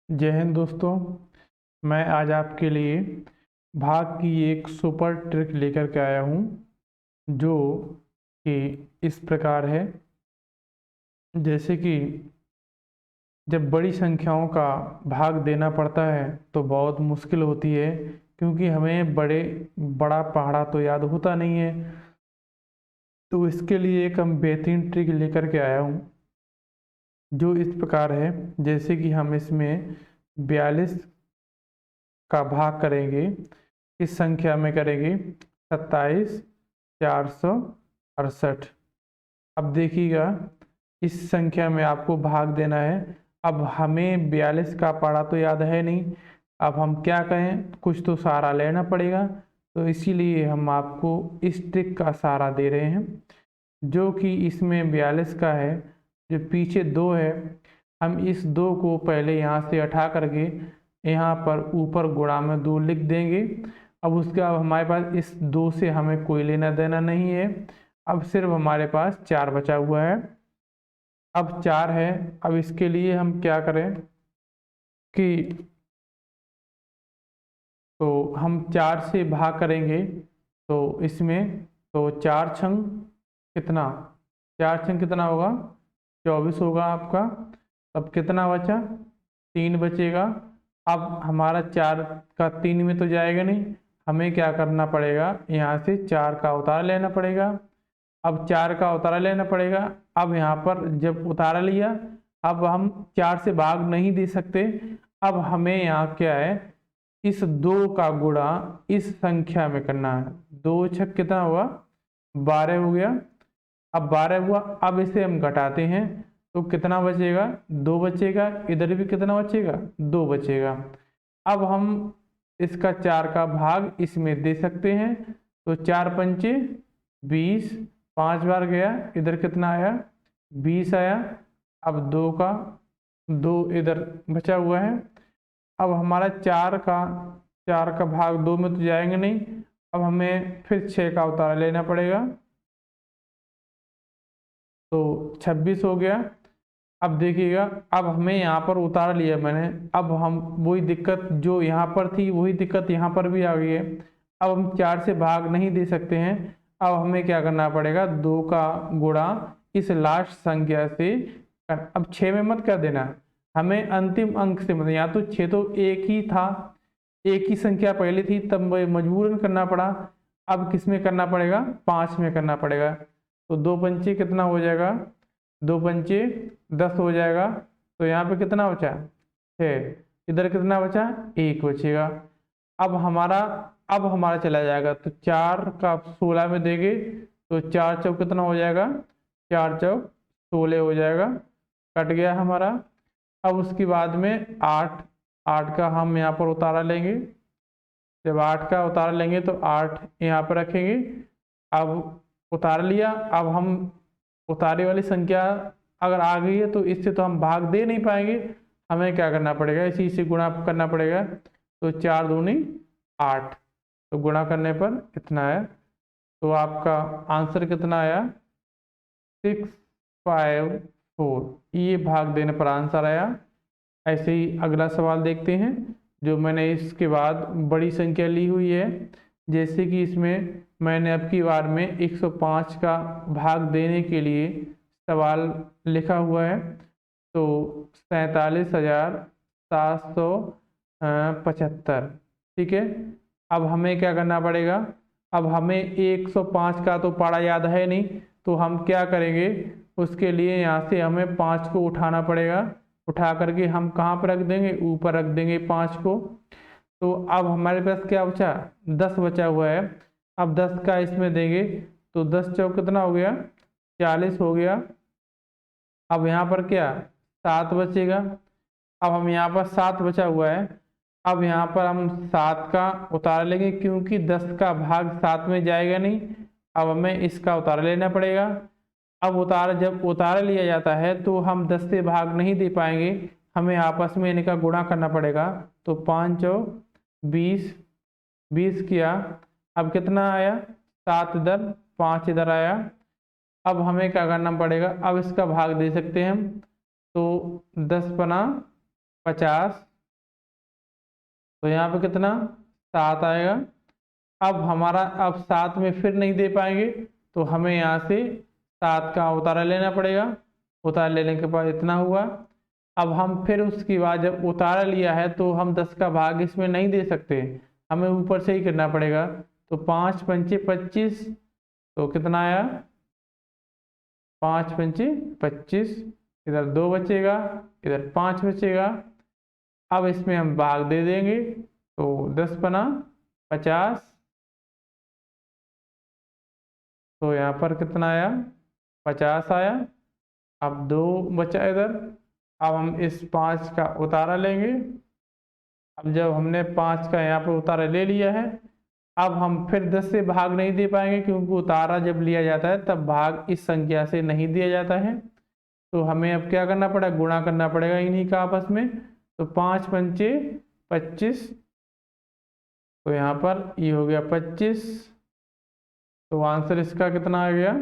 जय हिंद दोस्तों। मैं आज आपके लिए भाग की एक सुपर ट्रिक लेकर के आया हूँ जो कि इस प्रकार है। जैसे कि जब बड़ी संख्याओं का भाग देना पड़ता है तो बहुत मुश्किल होती है, क्योंकि हमें बड़ा पहाड़ा तो याद होता नहीं है। तो इसके लिए एक हम बेहतरीन ट्रिक लेकर के आया हूँ जो इस प्रकार है। जैसे कि हम इसमें 42 का भाग करेंगे, इस संख्या में करेंगे 27,468। अब देखिएगा, इस संख्या में आपको भाग देना है। अब हमें 42 का पढ़ा तो याद है नहीं, अब हम क्या कहें, कुछ तो सहारा लेना पड़ेगा। तो इसीलिए हम आपको इस ट्रिक का सहारा दे रहे हैं, जो कि इसमें 42 का है। जो पीछे 2 है, हम इस 2 को पहले यहाँ से हटा करके यहाँ पर ऊपर गुणा में 2 लिख देंगे। अब उसके बाद हमारे पास इस 2 से हमें कोई लेना देना नहीं है। अब सिर्फ हमारे पास 4 बचा हुआ है। अब 4 है, अब इसके लिए हम क्या करें कि तो हम 4 से भाग करेंगे। तो इसमें तो 4 छंग कितना, 4 छंग कितना होगा, 24 होगा आपका। अब कितना बचा, 3 बचेगा। अब हमारा 4 का 3 में तो जाएगा नहीं, हमें क्या करना पड़ेगा, यहाँ से 4 का उतार लेना पड़ेगा। अब 4 का उतारा लेना पड़ेगा। अब यहाँ पर जब उतारा लिया, अब हम 4 से भाग नहीं दे सकते। अब हमें यहाँ क्या है, इस 2 का गुणा इस संख्या में करना है। 2 छक कितना हुआ, 12 हो गया। अब 12 हुआ, अब इसे हम घटाते हैं तो कितना बचेगा, 2 बचेगा। इधर भी कितना बचेगा, 2 बचेगा। अब हम इसका 4 का भाग इसमें दे सकते हैं। तो 4 पंचे 20, 5 बार गया, इधर कितना आया, 20 आया। अब 2 का 2 इधर बचा हुआ है। अब हमारा 4 का भाग 2 में तो जाएंगे नहीं, अब हमें फिर 6 का उतारा लेना पड़ेगा। तो 26 हो गया। अब देखिएगा, अब हमें यहाँ पर उतार लिया मैंने। अब हम वही दिक्कत जो यहाँ पर थी, वही दिक्कत यहाँ पर भी आ गई है। अब हम 4 से भाग नहीं दे सकते हैं। अब हमें क्या करना पड़ेगा, 2 का गुणा इस लास्ट संख्या से अब 6 में मत कर देना, हमें अंतिम अंक से मतलब, यहाँ तो 6 तो एक ही था, एक ही संख्या पहले थी, तब मजबूरन करना पड़ा। अब किस में करना पड़ेगा, 5 में करना पड़ेगा। तो 2 पंचे कितना हो जाएगा, 2 पंचे 10 हो जाएगा। तो यहाँ पे कितना बचा, 6। इधर कितना बचा, 1 बचेगा। अब हमारा चला जाएगा। तो 4 का 16 में देंगे तो 4 चौक कितना हो जाएगा, 4 चौक 16 हो जाएगा, कट गया हमारा। अब उसके बाद में 8 का हम यहाँ पर उतारा लेंगे। जब 8 का उतारा लेंगे तो 8 यहाँ पर रखेंगे। अब उतार लिया। अब हम उतारे वाली संख्या अगर आ गई है तो इससे तो हम भाग दे नहीं पाएंगे, हमें क्या करना पड़ेगा, इसी से गुणा करना पड़ेगा। तो 4 दूनी 8, तो गुणा करने पर इतना है। तो आपका आंसर कितना आया, 654। ये भाग देने पर आंसर आया। ऐसे ही अगला सवाल देखते हैं, जो मैंने इसके बाद बड़ी संख्या ली हुई है। जैसे कि इसमें मैंने अब की बार में 105 का भाग देने के लिए सवाल लिखा हुआ है। तो 47,775, ठीक है। अब हमें क्या करना पड़ेगा, अब हमें 105 का तो पारा याद है नहीं, तो हम क्या करेंगे, उसके लिए यहाँ से हमें 5 को उठाना पड़ेगा। उठा करके हम कहाँ पर रख देंगे, ऊपर रख देंगे 5 को। तो अब हमारे पास क्या बचा, 10 बचा हुआ है। अब 10 का इसमें देंगे तो 10 चौक कितना हो गया, 40 हो गया। अब यहाँ पर क्या, 7 बचेगा। अब हम यहाँ पर 7 बचा हुआ है। अब यहाँ पर हम 7 का उतार लेंगे, क्योंकि 10 का भाग 7 में जाएगा नहीं। अब हमें इसका उतार लेना पड़ेगा। अब जब उतार लिया जाता है तो हम 10 से भाग नहीं दे पाएंगे, हमें आपस में इनका गुणा करना पड़ेगा। तो 5 चौक 20, 20 किया। अब कितना आया, 7 इधर 5 इधर आया। अब हमें क्या करना पड़ेगा, अब इसका भाग दे सकते हैं हम। तो 10 पना 50, तो यहाँ पे कितना 7 आएगा। अब 7 में फिर नहीं दे पाएंगे तो हमें यहाँ से 7 का उतारा लेना पड़ेगा। उतारा लेने के बाद इतना हुआ। अब हम फिर उसके बाद जब उतारा लिया है तो हम 10 का भाग इसमें नहीं दे सकते, हमें ऊपर से ही करना पड़ेगा। तो 5 पंचे 25, तो कितना आया 5 पंचे 25, इधर 2 बचेगा, इधर 5 बचेगा। अब इसमें हम भाग दे देंगे तो 10 बना 50, तो यहाँ पर कितना आया 50 आया। अब 2 बचा इधर। अब हम इस 5 का उतारा लेंगे। अब जब हमने 5 का यहाँ पर उतारा ले लिया है, अब हम फिर 10 से भाग नहीं दे पाएंगे क्योंकि उतारा जब लिया जाता है तब भाग इस संख्या से नहीं दिया जाता है। तो हमें अब क्या करना पड़ेगा, गुणा करना पड़ेगा इन्हीं का आपस में। तो 5 पंचे 25, तो यहाँ पर ये हो गया 25, तो आंसर इसका कितना आ गया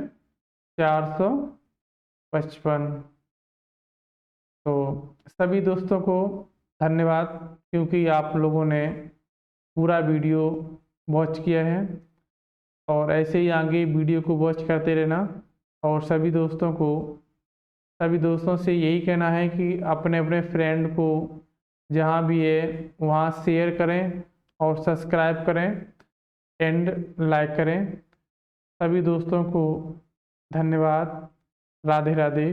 455। तो सभी दोस्तों को धन्यवाद, क्योंकि आप लोगों ने पूरा वीडियो वॉच किया है और ऐसे ही आगे वीडियो को वॉच करते रहना। और सभी दोस्तों से यही कहना है कि अपने अपने फ्रेंड को जहाँ भी है वहाँ शेयर करें और सब्सक्राइब करें एंड लाइक करें। सभी दोस्तों को धन्यवाद। राधे राधे।